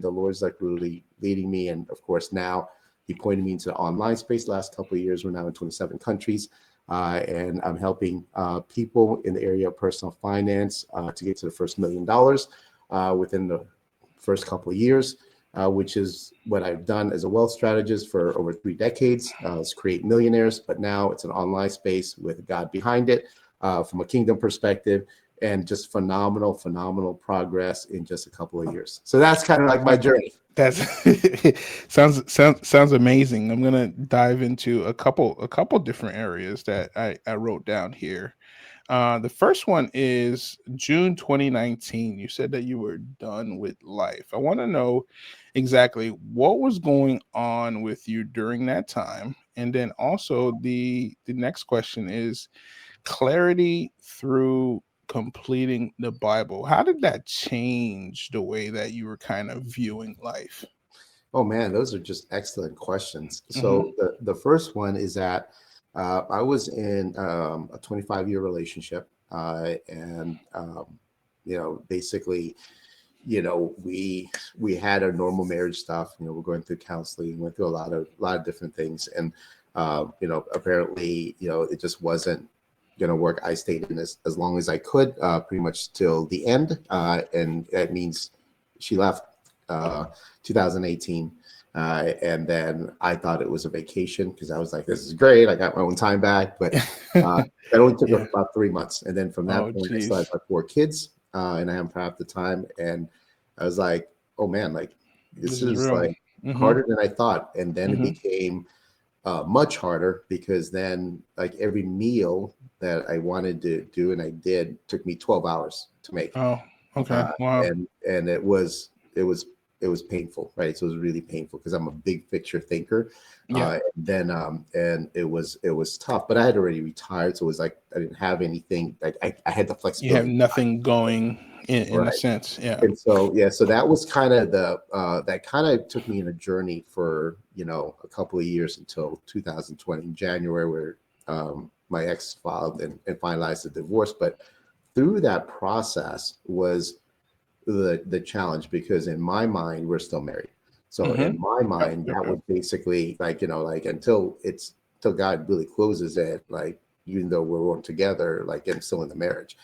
the Lord's like really leading me. And of course, now he pointed me into the online space. The last couple of years, we're now in 27 countries. And I'm helping people in the area of personal finance to get to the first $1 million within the first couple of years, which is what I've done as a wealth strategist for over 3 decades. Is create millionaires, but now it's an online space with God behind it from a kingdom perspective, and just phenomenal progress in just a couple of years. So that's kind of like my journey. That's sounds amazing. I'm gonna dive into a couple different areas that I wrote down here. The first one is June 2019. You said that you were done with life. I want to know exactly what was going on with you during that time, and then also the next question is clarity through completing the Bible. How did that change the way that you were kind of viewing life? Oh man, those are just excellent questions. Hmm. So the first one is that I was in a 25-year relationship, and basically, we had our normal marriage stuff. We're going through counseling, went through a lot of different things, and apparently, it just wasn't going to work. I stayed in this as long as I could, pretty much till the end, and that means she left 2018. And then I thought it was a vacation because I was like, this is great. I got my own time back. But it only took Yeah. about 3 months. And then from Oh, that point, I still had geez. my 4 kids, and I am proud at the time. And I was like, oh man, like This this is is real. like Hmm. harder than I thought. And then it Hmm. became much harder because then like every meal that I wanted to do and I did took me 12 hours to make. Oh, okay. uh, Wow. and it was painful, right? So it was really painful because I'm a big picture thinker. Yeah. And it was tough, but I had already retired, so it was like I didn't have anything. Like I had the You have flexibility, nothing going in a right? sense. Yeah. And so yeah, so that was kind of that kind of took me in a journey for a couple of years until 2020 in January, where my ex filed and finalized the divorce. But through that process was the challenge, because in my mind we're still married. So Hmm. in my Yep, mind yep, that yep. was basically like like until God really closes it, like even though we're together, like I'm still in the marriage.